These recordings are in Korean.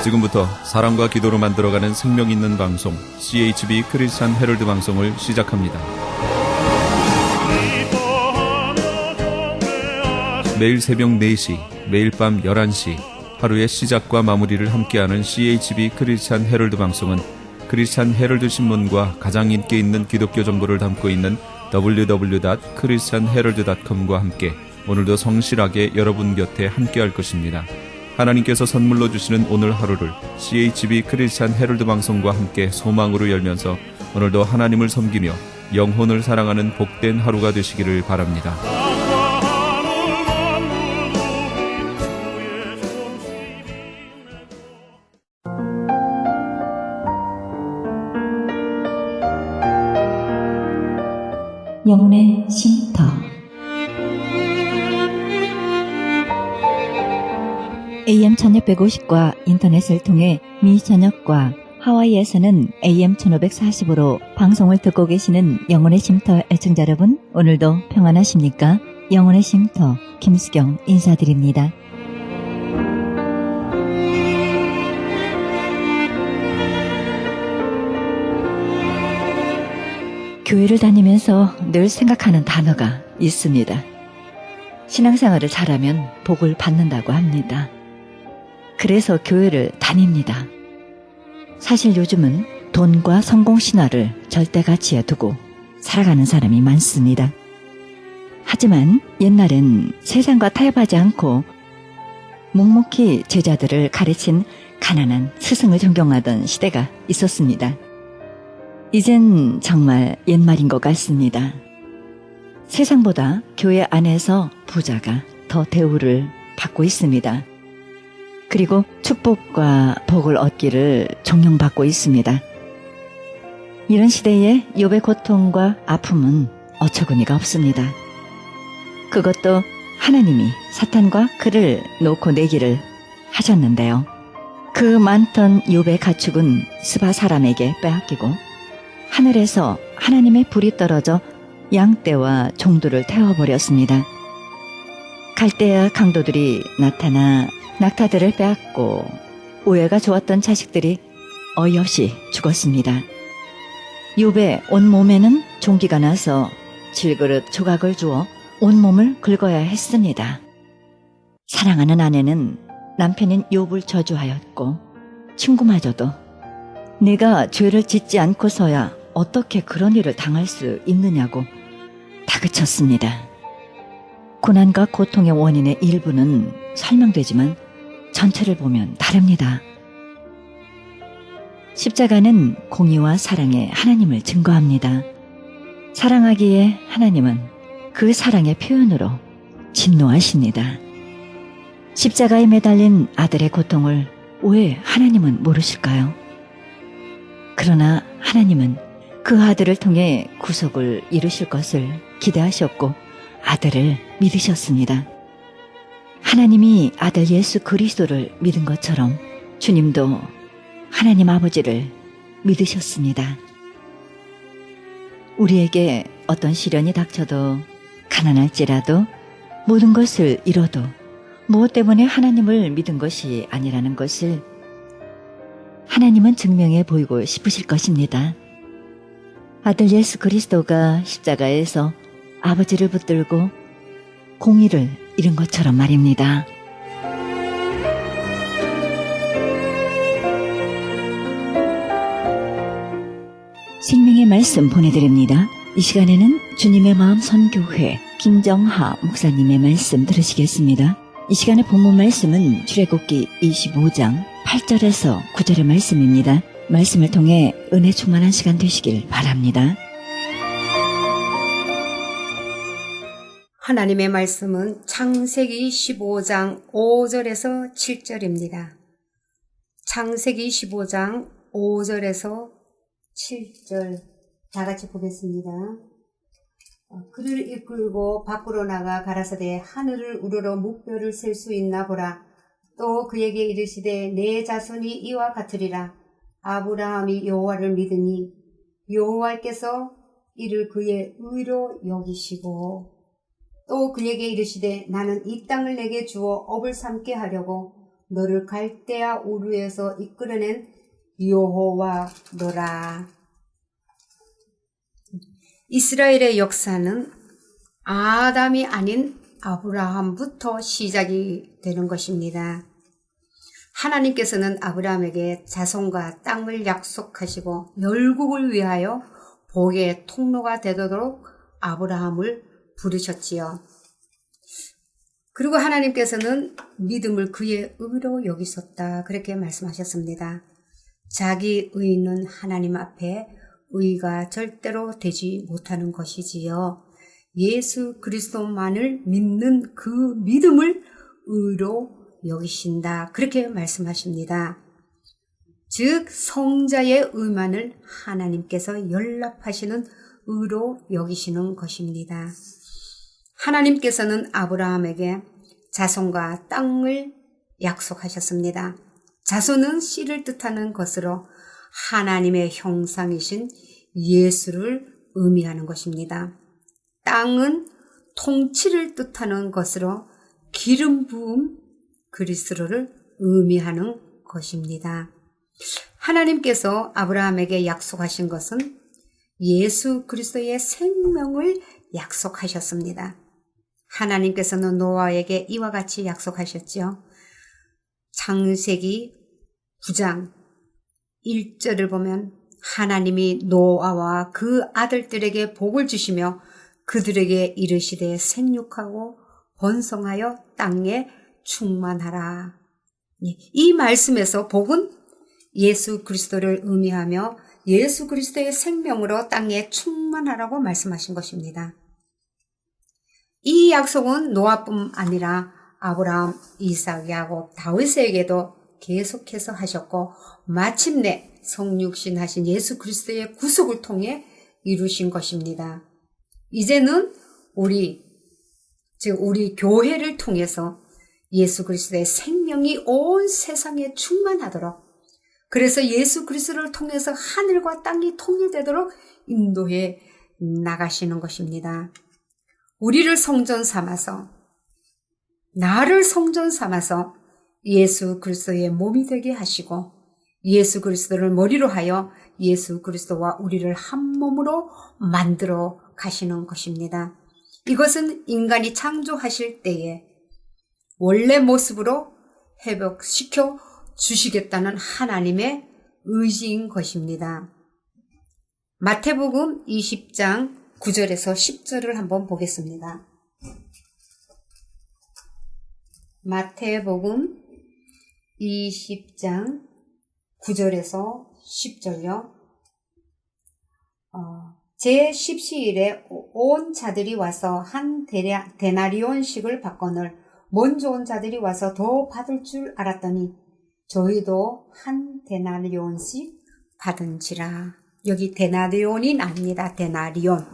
지금부터 사랑과 기도로 만들어가는 생명 있는 방송 CHB 크리스찬 헤럴드 방송을 시작합니다. 매일 새벽 4시, 매일 밤 11시 하루의 시작과 마무리를 함께하는 CHB 크리스찬 헤럴드 방송은 크리스찬 헤럴드 신문과 가장 인기 있는 기독교 정보를 담고 있는 www.christianherald.com과 함께 오늘도 성실하게 여러분 곁에 함께할 것입니다. 하나님께서 선물로 주시는 오늘 하루를 CHB 크리스찬 헤럴드 방송과 함께 소망으로 열면서 오늘도 하나님을 섬기며 영혼을 사랑하는 복된 하루가 되시기를 바랍니다. 영혼의 쉼터. AM 1650과 인터넷을 통해 미 전역과 하와이에서는 AM 1540으로 방송을 듣고 계시는 영혼의 쉼터 애청자 여러분, 오늘도 평안하십니까? 영혼의 쉼터 김수경 인사드립니다. 교회를 다니면서 늘 생각하는 단어가 있습니다. 신앙생활을 잘하면 복을 받는다고 합니다. 그래서 교회를 다닙니다. 사실 요즘은 돈과 성공 신화를 절대가치에 두고 살아가는 사람이 많습니다. 하지만 옛날엔 세상과 타협하지 않고 묵묵히 제자들을 가르친 가난한 스승을 존경하던 시대가 있었습니다. 이젠 정말 옛말인 것 같습니다. 세상보다 교회 안에서 부자가 더 대우를 받고 있습니다. 그리고 축복과 복을 얻기를 종용받고 있습니다. 이런 시대에 욥의 고통과 아픔은 어처구니가 없습니다. 그것도 하나님이 사탄과 그를 놓고 내기를 하셨는데요. 그 많던 욥의 가축은 스바 사람에게 빼앗기고 하늘에서 하나님의 불이 떨어져 양떼와 종들을 태워버렸습니다. 갈대아 강도들이 나타나 낙타들을 빼앗고 우애가 좋았던 자식들이 어이없이 죽었습니다. 욥의 온몸에는 종기가 나서 질그릇 조각을 주어 온몸을 긁어야 했습니다. 사랑하는 아내는 남편인 욥을 저주하였고 친구마저도 내가 죄를 짓지 않고서야 어떻게 그런 일을 당할 수 있느냐고 다그쳤습니다. 고난과 고통의 원인의 일부는 설명되지만 전체를 보면 다릅니다. 십자가는 공의와 사랑의 하나님을 증거합니다. 사랑하기에 하나님은 그 사랑의 표현으로 진노하십니다. 십자가에 매달린 아들의 고통을 왜 하나님은 모르실까요? 그러나 하나님은 그 아들을 통해 구속을 이루실 것을 기대하셨고 아들을 믿으셨습니다. 하나님이 아들 예수 그리스도를 믿은 것처럼 주님도 하나님 아버지를 믿으셨습니다. 우리에게 어떤 시련이 닥쳐도 가난할지라도 모든 것을 잃어도 무엇 때문에 하나님을 믿은 것이 아니라는 것을 하나님은 증명해 보이고 싶으실 것입니다. 아들 예수 그리스도가 십자가에서 아버지를 붙들고 공의를 이룬 것처럼 말입니다. 생명의 말씀 보내드립니다. 이 시간에는 주님의 마음 선교회 김정하 목사님의 말씀 들으시겠습니다. 이 시간의 본문 말씀은 출애굽기 25장 8절에서 9절의 말씀입니다. 말씀을 통해 은혜 충만한 시간 되시길 바랍니다. 하나님의 말씀은 창세기 15장 5절에서 7절입니다. 창세기 15장 5절에서 7절 다 같이 보겠습니다. 그를 이끌고 밖으로 나가 가라사대 하늘을 우러러 묵별을 셀 수 있나 보라. 또 그에게 이르시되 내 자손이 이와 같으리라. 아브라함이 여호와를 믿으니 여호와께서 이를 그의 의로 여기시고 또 그에게 이르시되 나는 이 땅을 내게 주어 업을 삼게 하려고 너를 갈대아 우르에서 이끌어낸 여호와노라. 이스라엘의 역사는 아담이 아닌 아브라함부터 시작이 되는 것입니다. 하나님께서는 아브라함에게 자손과 땅을 약속하시고 열국을 위하여 복의 통로가 되도록 아브라함을 부르셨지요. 그리고 하나님께서는 믿음을 그의 의로 여기셨다, 그렇게 말씀하셨습니다. 자기 의는 하나님 앞에 의가 절대로 되지 못하는 것이지요. 예수 그리스도만을 믿는 그 믿음을 의로 여기신다, 그렇게 말씀하십니다. 즉 성자의 의만을 하나님께서 연락하시는 의로 여기시는 것입니다. 하나님께서는 아브라함에게 자손과 땅을 약속하셨습니다. 자손은 씨를 뜻하는 것으로 하나님의 형상이신 예수를 의미하는 것입니다. 땅은 통치를 뜻하는 것으로 기름 부음 그리스도를 의미하는 것입니다. 하나님께서 아브라함에게 약속하신 것은 예수 그리스도의 생명을 약속하셨습니다. 하나님께서는 노아에게 이와 같이 약속하셨죠. 창세기 9장 1절을 보면 하나님이 노아와 그 아들들에게 복을 주시며 그들에게 이르시되 생육하고 번성하여 땅에 충만하라. 이 말씀에서 복은 예수 그리스도를 의미하며 예수 그리스도의 생명으로 땅에 충만하라고 말씀하신 것입니다. 이 약속은 노아뿐 아니라 아브라함, 이삭, 야곱, 다윗에게도 계속해서 하셨고 마침내 성육신 하신 예수 그리스도의 구속을 통해 이루신 것입니다. 이제는 우리 교회를 통해서 예수 그리스도의 생명이 온 세상에 충만하도록, 그래서 예수 그리스도를 통해서 하늘과 땅이 통일되도록 인도해 나가시는 것입니다. 우리를 성전 삼아서, 나를 성전 삼아서 예수 그리스도의 몸이 되게 하시고 예수 그리스도를 머리로 하여 예수 그리스도와 우리를 한 몸으로 만들어 가시는 것입니다. 이것은 인간이 창조하실 때에 원래 모습으로 회복시켜 주시겠다는 하나님의 의지인 것입니다. 마태복음 20장 9절에서 10절을 한번 보겠습니다. 마태복음 20장 9절에서 10절요. 제10시일에 온 자들이 와서 한 데나리온씩을 받거늘 먼저 온 자들이 와서 더 받을 줄 알았더니 저희도 한 데나리온씩 받은지라. 여기 데나리온이 아닙니다. 데나리온.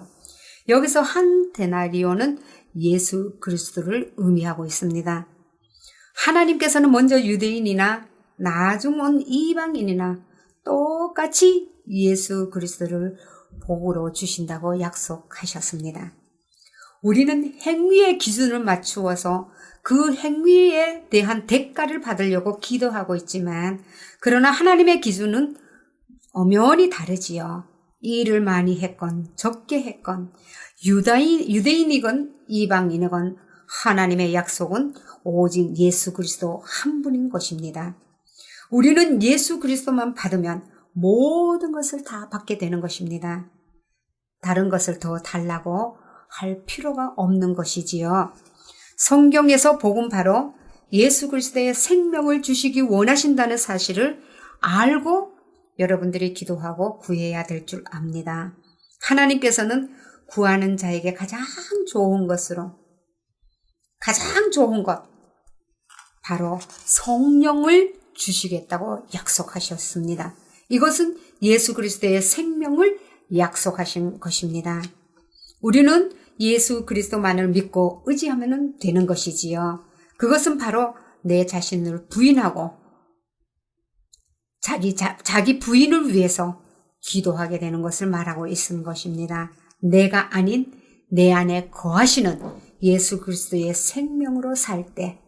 여기서 한 데나리온은 예수 그리스도를 의미하고 있습니다. 하나님께서는 먼저 유대인이나 나중 온 이방인이나 똑같이 예수 그리스도를 복으로 주신다고 약속하셨습니다. 우리는 행위의 기준을 맞추어서 그 행위에 대한 대가를 받으려고 기도하고 있지만, 그러나 하나님의 기준은 엄연히 다르지요. 일을 많이 했건 적게 했건 유대인이건 이방인이건 하나님의 약속은 오직 예수 그리스도 한 분인 것입니다. 우리는 예수 그리스도만 받으면 모든 것을 다 받게 되는 것입니다. 다른 것을 더 달라고 할 필요가 없는 것이지요. 성경에서 복은 바로 예수 그리스도의 생명을 주시기 원하신다는 사실을 알고 여러분들이 기도하고 구해야 될 줄 압니다. 하나님께서는 구하는 자에게 가장 좋은 것으로, 가장 좋은 것, 바로 성령을 주시겠다고 약속하셨습니다. 이것은 예수 그리스도의 생명을 약속하신 것입니다. 우리는 예수 그리스도만을 믿고 의지하면 되는 것이지요. 그것은 바로 내 자신을 부인하고 자기 부인을 위해서 기도하게 되는 것을 말하고 있는 것입니다. 내가 아닌 내 안에 거하시는 예수 그리스도의 생명으로 살 때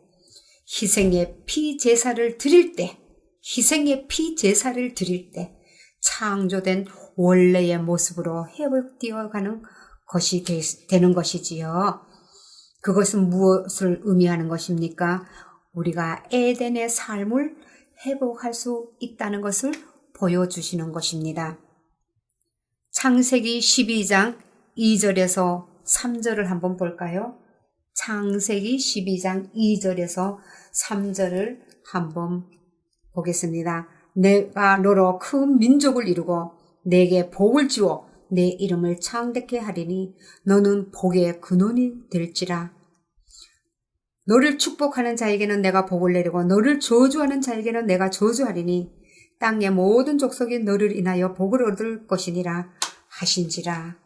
희생의 피제사를 드릴 때, 창조된 원래의 모습으로 회복되어 가는 것이 되는 것이지요. 그것은 무엇을 의미하는 것입니까? 우리가 에덴의 삶을 회복할 수 있다는 것을 보여주시는 것입니다. 창세기 12장 2절에서 3절을 한번 볼까요? 창세기 12장 2절에서 3절을 한번 보겠습니다. 내가 너로 큰 민족을 이루고 내게 복을 주어 내 이름을 창대케 하리니 너는 복의 근원이 될지라. 너를 축복하는 자에게는 내가 복을 내리고 너를 저주하는 자에게는 내가 저주하리니 땅의 모든 족속이 너를 인하여 복을 얻을 것이니라 하신지라.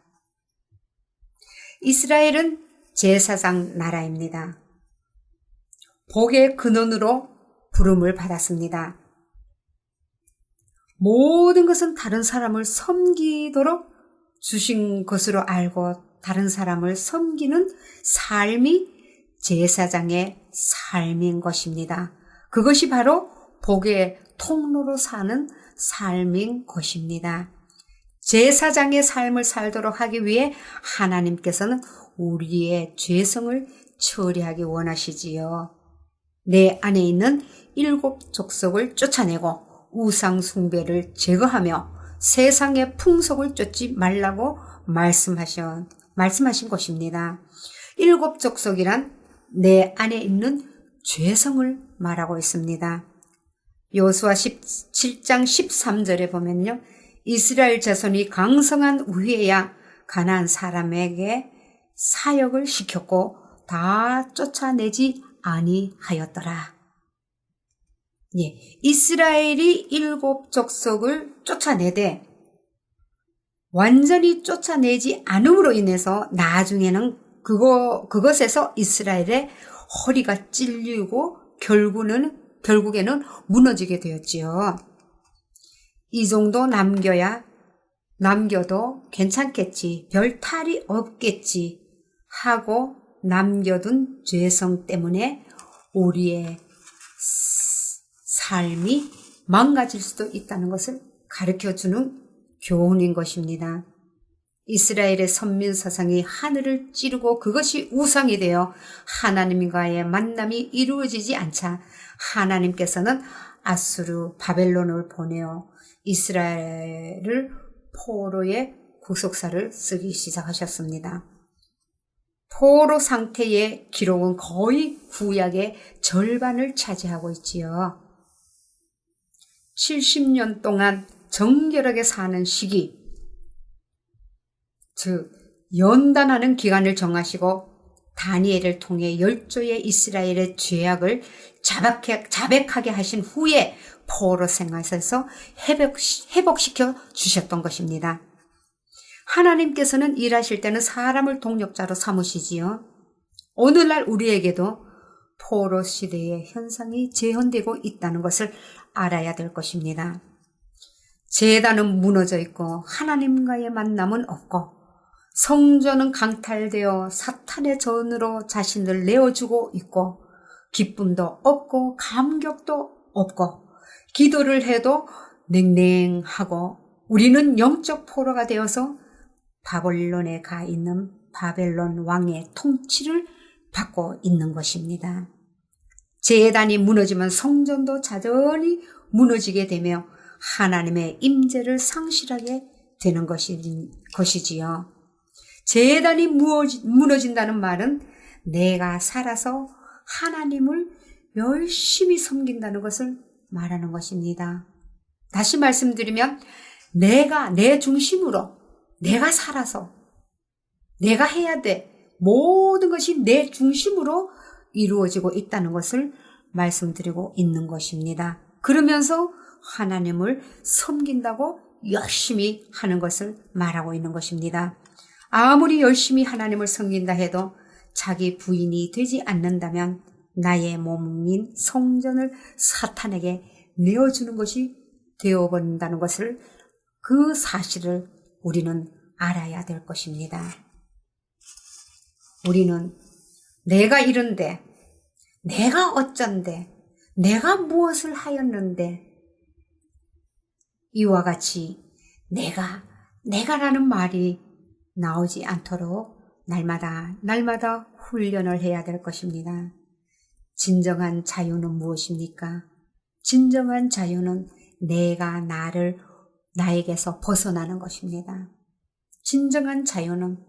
이스라엘은 제사장 나라입니다. 복의 근원으로 부름을 받았습니다. 모든 것은 다른 사람을 섬기도록 주신 것으로 알고 다른 사람을 섬기는 삶이 제사장의 삶인 것입니다. 그것이 바로 복의 통로로 사는 삶인 것입니다. 제사장의 삶을 살도록 하기 위해 하나님께서는 우리의 죄성을 처리하기 원하시지요. 내 안에 있는 7 족속을 쫓아내고 우상 숭배를 제거하며 세상의 풍속을 쫓지 말라고 말씀하신 것입니다. 7 족속이란 내 안에 있는 죄성을 말하고 있습니다. 여호수아 17장 13절에 보면요. 이스라엘 자손이 강성한 후에야 가나안 사람에게 사역을 시켰고 다 쫓아내지 아니하였더라. 예, 이스라엘이 7 족속을 쫓아내되 완전히 쫓아내지 않음으로 인해서 나중에는 그것에서 이스라엘의 허리가 찔리고 결국에는 무너지게 되었지요. 이 정도 남겨도 괜찮겠지, 별 탈이 없겠지 하고 남겨둔 죄성 때문에 우리의 삶이 망가질 수도 있다는 것을 가르쳐주는 교훈인 것입니다. 이스라엘의 선민 사상이 하늘을 찌르고 그것이 우상이 되어 하나님과의 만남이 이루어지지 않자 하나님께서는 아수르 바벨론을 보내어 이스라엘을 포로의 구속사를 쓰기 시작하셨습니다. 포로 상태의 기록은 거의 구약의 절반을 차지하고 있지요. 70년 동안 정결하게 사는 시기, 즉 연단하는 기간을 정하시고 다니엘을 통해 10조의 이스라엘의 죄악을 자백하게 하신 후에 포로 생활에서 회복시켜 주셨던 것입니다. 하나님께서는 일하실 때는 사람을 동력자로 삼으시지요. 오늘날 우리에게도 포로 시대의 현상이 재현되고 있다는 것을 알아야 될 것입니다. 제단은 무너져 있고 하나님과의 만남은 없고 성전은 강탈되어 사탄의 전으로 자신을 내어주고 있고 기쁨도 없고 감격도 없고 기도를 해도 냉랭하고 우리는 영적 포로가 되어서 바벨론에 가 있는 바벨론 왕의 통치를 받고 있는 것입니다. 제단이 무너지면 성전도 자전히 무너지게 되며 하나님의 임재를 상실하게 되는 것이지요. 제단이 무너진다는 말은 내가 살아서 하나님을 열심히 섬긴다는 것을 말하는 것입니다. 다시 말씀드리면 내가 내 중심으로 내가 살아서 내가 해야 돼 모든 것이 내 중심으로 이루어지고 있다는 것을 말씀드리고 있는 것입니다. 그러면서 하나님을 섬긴다고 열심히 하는 것을 말하고 있는 것입니다. 아무리 열심히 하나님을 섬긴다 해도 자기 부인이 되지 않는다면 나의 몸인 성전을 사탄에게 내어주는 것이 되어버린다는 것을 그 사실을 우리는 알아야 될 것입니다. 우리는 내가 이런데 내가 어쩐데, 내가 무엇을 하였는데, 이와 같이 내가라는 말이 나오지 않도록 날마다 훈련을 해야 될 것입니다. 진정한 자유는 무엇입니까? 진정한 자유는 내가 나에게서 벗어나는 것입니다. 진정한 자유는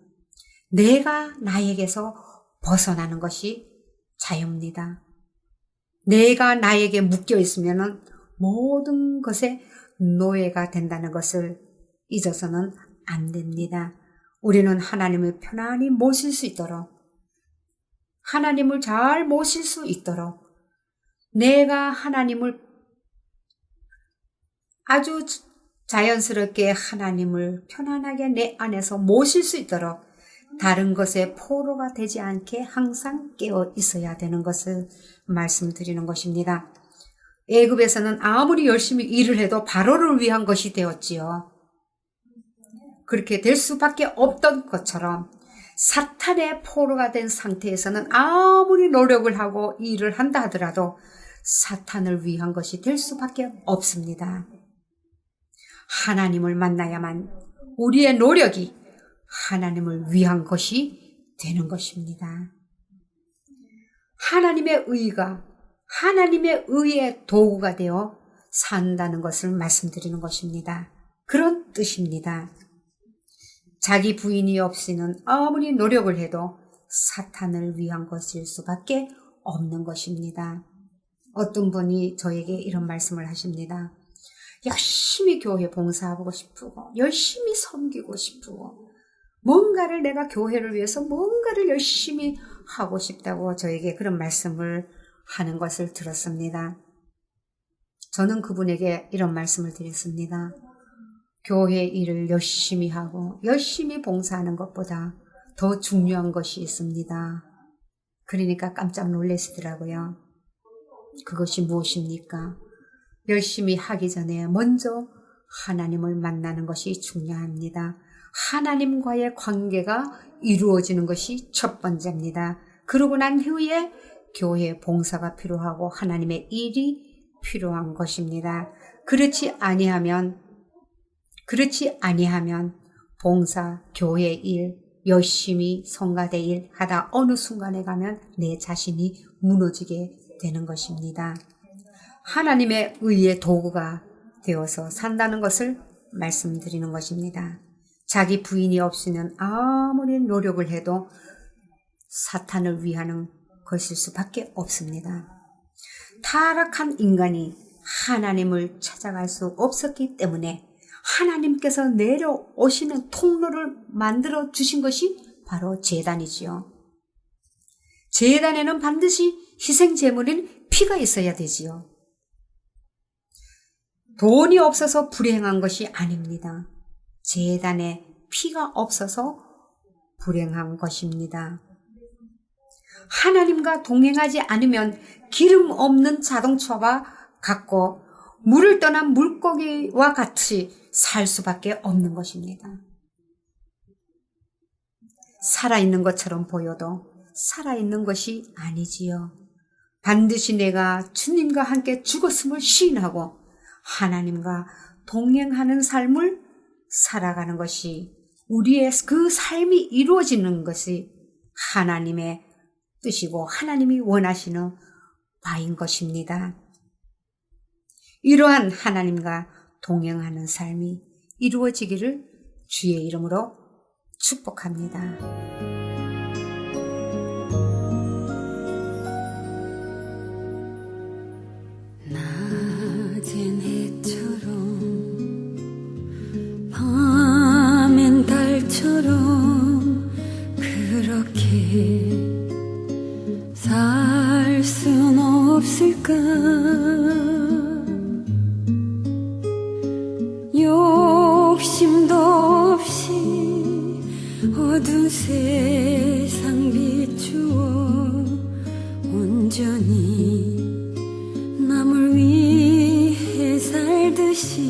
내가 나에게서 벗어나는 것이 자유입니다. 내가 나에게 묶여 있으면 모든 것에 노예가 된다는 것을 잊어서는 안 됩니다. 우리는 하나님을 편안히 모실 수 있도록, 하나님을 잘 모실 수 있도록, 내가 하나님을 아주 자연스럽게 하나님을 편안하게 내 안에서 모실 수 있도록 다른 것에 포로가 되지 않게 항상 깨어 있어야 되는 것을 말씀드리는 것입니다. 애굽에서는 아무리 열심히 일을 해도 바로를 위한 것이 되었지요. 그렇게 될 수밖에 없던 것처럼 사탄의 포로가 된 상태에서는 아무리 노력을 하고 일을 한다 하더라도 사탄을 위한 것이 될 수밖에 없습니다. 하나님을 만나야만 우리의 노력이 하나님을 위한 것이 되는 것입니다. 하나님의 의가 하나님의 의의 도구가 되어 산다는 것을 말씀드리는 것입니다. 그런 뜻입니다. 자기 부인이 없이는 아무리 노력을 해도 사탄을 위한 것일 수밖에 없는 것입니다. 어떤 분이 저에게 이런 말씀을 하십니다. 열심히 교회 봉사하고 싶고 열심히 섬기고 싶고 뭔가를 내가 교회를 위해서 뭔가를 열심히 하고 싶다고 저에게 그런 말씀을 하는 것을 들었습니다. 저는 그분에게 이런 말씀을 드렸습니다. 교회 일을 열심히 하고 열심히 봉사하는 것보다 더 중요한 것이 있습니다. 그러니까 깜짝 놀라시더라고요. 그것이 무엇입니까? 열심히 하기 전에 먼저 하나님을 만나는 것이 중요합니다. 하나님과의 관계가 이루어지는 것이 첫 번째입니다. 그러고 난 후에 교회 봉사가 필요하고 하나님의 일이 필요한 것입니다. 그렇지 아니하면 봉사, 교회 일, 열심히 성가대 일 하다 어느 순간에 가면 내 자신이 무너지게 되는 것입니다. 하나님의 의의 도구가 되어서 산다는 것을 말씀드리는 것입니다. 자기 부인이 없이는 아무리 노력을 해도 사탄을 위하는 것일 수밖에 없습니다. 타락한 인간이 하나님을 찾아갈 수 없었기 때문에 하나님께서 내려오시는 통로를 만들어 주신 것이 바로 제단이지요. 제단에는 반드시 희생 제물인 피가 있어야 되지요. 돈이 없어서 불행한 것이 아닙니다. 제단에 피가 없어서 불행한 것입니다. 하나님과 동행하지 않으면 기름 없는 자동차와 같고 물을 떠난 물고기와 같이 살 수밖에 없는 것입니다. 살아있는 것처럼 보여도 살아있는 것이 아니지요. 반드시 내가 주님과 함께 죽었음을 시인하고 하나님과 동행하는 삶을 살아가는 것이 우리의 그 삶이 이루어지는 것이 하나님의 뜻이고 하나님이 원하시는 바인 것입니다. 이러한 하나님과 동행하는 삶이 이루어지기를 주의 이름으로 축복합니다. 낮엔 해처럼 밤엔 달처럼 그렇게 살 순 없을까? 욕심도 없이 어두운 세상 비추어 온전히 남을 위해 살듯이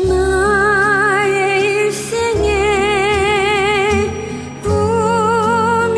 나의 일생에 꿈을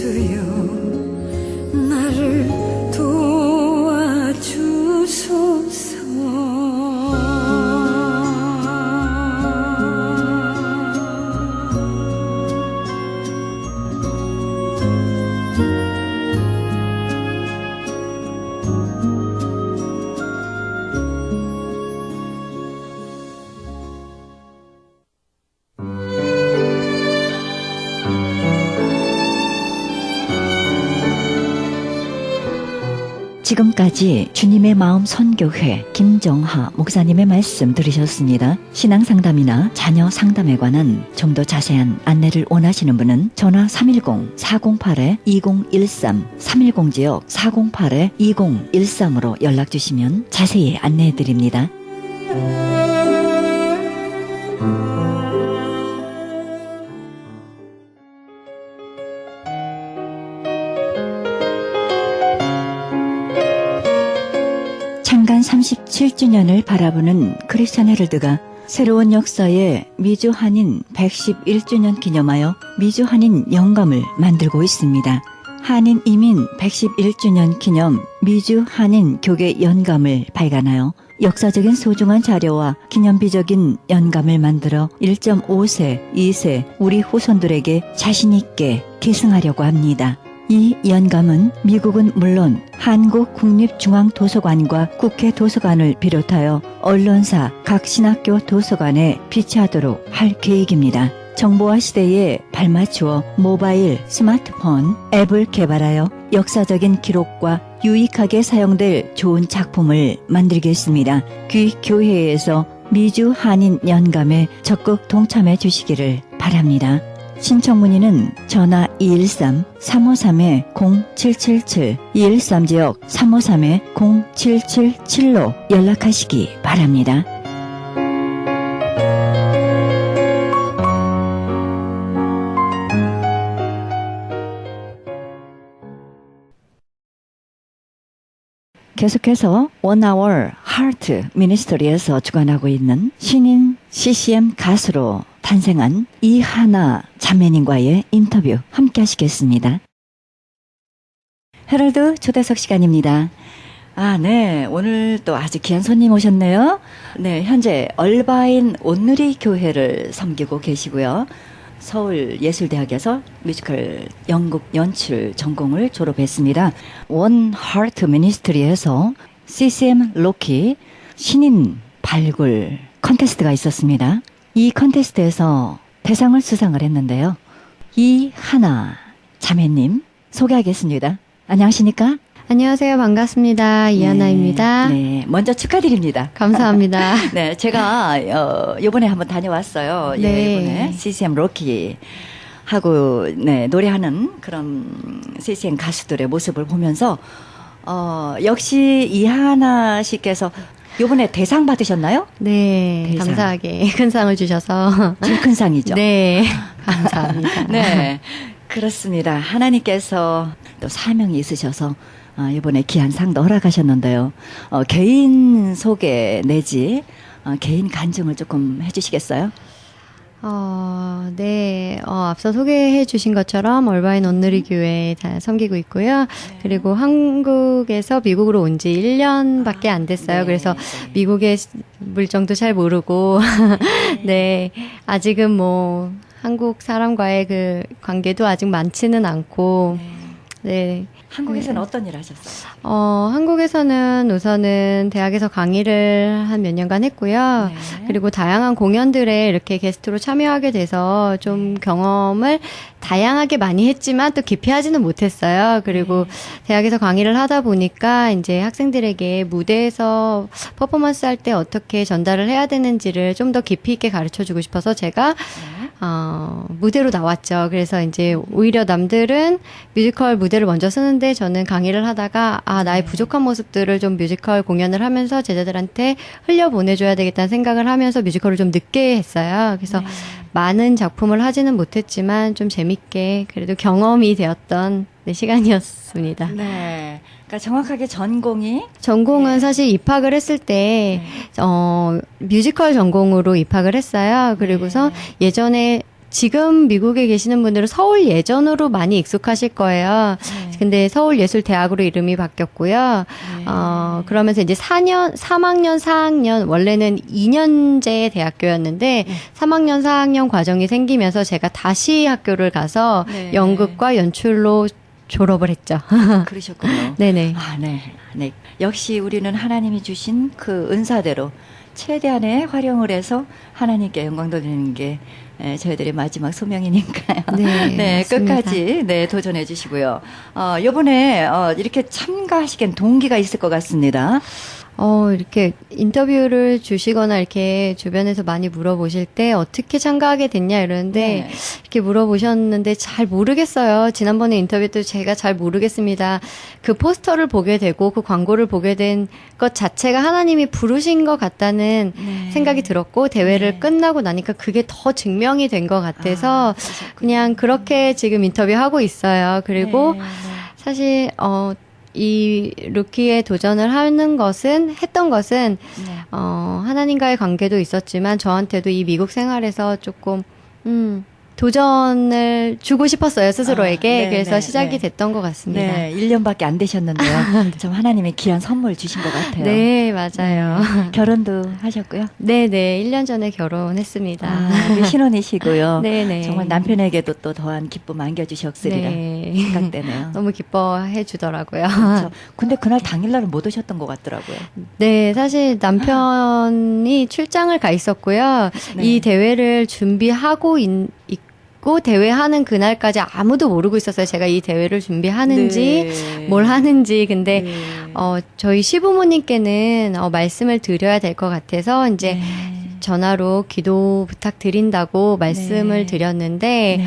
주여 나를 도와주소서. 지금까지 주님의 마음 선교회 김정하 목사님의 말씀 들으셨습니다. 신앙 상담이나 자녀 상담에 관한 좀 더 자세한 안내를 원하시는 분은 전화 310-408-2013, 310지역 408-2013으로 연락 주시면 자세히 안내해 드립니다. 창간 37주년을 바라보는 크리스찬 헤럴드가 새로운 역사의 미주 한인 111주년 기념하여 미주 한인 영감을 만들고 있습니다. 한인 이민 111주년 기념 미주 한인 교계 연감을 발간하여 역사적인 소중한 자료와 기념비적인 연감을 만들어 1.5세, 2세 우리 후손들에게 자신있게 계승하려고 합니다. 이 연감은 미국은 물론 한국국립중앙도서관과 국회도서관을 비롯하여 언론사, 각 신학교 도서관에 비치하도록 할 계획입니다. 정보화 시대에 발맞추어 모바일, 스마트폰, 앱을 개발하여 역사적인 기록과 유익하게 사용될 좋은 작품을 만들겠습니다. 귀교회에서 미주 한인 연감에 적극 동참해 주시기를 바랍니다. 신청 문의는 전화 213-353-0777, 213지역 353-0777로 연락하시기 바랍니다. 계속해서 One Hour Heart Ministry에서 주관하고 있는 신인 CCM 가수로 탄생한 이하나 자매님과의 인터뷰 함께 하시겠습니다. 헤럴드 초대석 시간입니다. 네. 오늘 또 아주 귀한 손님 오셨네요. 네. 현재 얼바인 온누리 교회를 섬기고 계시고요. 서울예술대학에서 뮤지컬 연극 연출 전공을 졸업했습니다. 원 하트 미니스트리에서 CCM 로키 신인 발굴 컨테스트가 있었습니다. 이 컨테스트에서 대상을 수상을 했는데요. 이하나 자매님 소개하겠습니다. 안녕하십니까? 안녕하세요. 반갑습니다. 이하나입니다. 네, 먼저 축하드립니다. 감사합니다. 네, 제가 이번에 한번 다녀왔어요. 네. 예, 이번에 CCM 로키 하고 노래하는 그런 CCM 가수들의 모습을 보면서 역시 이하나 씨께서 이번에 대상 받으셨나요? 네, 대상. 감사하게 큰 상을 주셔서 제일 큰 상이죠. 네, 감사합니다. 네, 그렇습니다. 하나님께서 또 사명이 있으셔서 이번에 귀한 상도 허락하셨는데요. 개인 소개 내지 개인 간증을 조금 해주시겠어요? 네. 앞서 소개해 주신 것처럼 얼바인 온누리 교회 다 섬기고 있고요. 그리고 한국에서 미국으로 온 지 1년밖에 안 됐어요. 네, 그래서 네. 미국의 물정도 잘 모르고 네. 아직은 뭐 한국 사람과의 그 관계도 아직 많지는 않고 네. 한국에서는 어떤 일 하셨어요? 한국에서는 우선은 대학에서 강의를 한 몇 년간 했고요. 네. 그리고 다양한 공연들에 이렇게 게스트로 참여하게 돼서 좀 경험을 다양하게 많이 했지만 또 깊이 하지는 못했어요. 그리고 대학에서 강의를 하다 보니까 이제 학생들에게 무대에서 퍼포먼스 할 때 어떻게 전달을 해야 되는지를 좀 더 깊이 있게 가르쳐 주고 싶어서 제가 무대로 나왔죠. 그래서 이제 오히려 남들은 뮤지컬 무대를 먼저 쓰는데 저는 강의를 하다가 나의 부족한 모습들을 좀 뮤지컬 공연을 하면서 제자들한테 흘려보내줘야 되겠다는 생각을 하면서 뮤지컬을 좀 늦게 했어요. 그래서 많은 작품을 하지는 못했지만 좀 재밌게 그래도 경험이 되었던 시간이었습니다. 네. 그러니까 정확하게 전공은 사실 입학을 했을 때 뮤지컬 전공으로 입학을 했어요. 그리고서 예전에 지금 미국에 계시는 분들은 서울 예전으로 많이 익숙하실 거예요. 네. 근데 서울예술대학으로 이름이 바뀌었고요. 네. 그러면서 이제 3학년, 4학년, 원래는 2년제 대학교였는데, 3학년, 4학년 과정이 생기면서 제가 다시 학교를 가서 네. 연극과 연출로 졸업을 했죠. 그러셨군요. 네네. 아, 네. 네. 역시 우리는 하나님이 주신 그 은사대로 최대한의 활용을 해서 하나님께 영광 돌리는 게 저희들의 마지막 소명이니까요. 네, 맞습니다. 끝까지 도전해 주시고요. 이번에 이렇게 참가하시기엔 동기가 있을 것 같습니다. 이렇게 인터뷰를 주시거나 이렇게 주변에서 많이 물어보실 때 어떻게 참가하게 됐냐 이러는데 네. 이렇게 물어보셨는데 잘 모르겠어요. 지난번에 인터뷰 때 제가 잘 모르겠습니다. 그 포스터를 보게 되고 그 광고를 보게 된 것 자체가 하나님이 부르신 것 같다는 네. 생각이 들었고 대회를 네. 끝나고 나니까 그게 더 증명이 된 것 같아서 그러셨군요. 그냥 그렇게 지금 인터뷰하고 있어요. 그리고 네, 네. 사실 이 루키에 도전을 했던 것은 네. 하나님과의 관계도 있었지만 저한테도 이 미국 생활에서 조금 도전을 주고 싶었어요, 스스로에게. 네, 그래서 네, 시작이 네. 됐던 것 같습니다. 네, 1년밖에 안 되셨는데요. 좀 하나님이 귀한 선물 주신 것 같아요. 네, 맞아요. 결혼도 하셨고요. 네네, 1년 전에 결혼했습니다. 우리 신혼이시고요. 네네. 정말 남편에게도 또 더한 기쁨 안겨주셨으리라 네. 생각되네요. 너무 기뻐해 주더라고요. 그렇죠. 근데 그날 당일날은 못 오셨던 것 같더라고요. 네, 사실 남편이 출장을 가 있었고요. 네. 이 대회를 준비하고 있고 대회하는 그날까지 아무도 모르고 있었어요. 제가 이 대회를 준비하는지 네. 뭘 하는지. 근데 네. 저희 시부모님께는 말씀을 드려야 될 것 같아서 이제 네. 전화로 기도 부탁드린다고 말씀을 네. 드렸는데 네.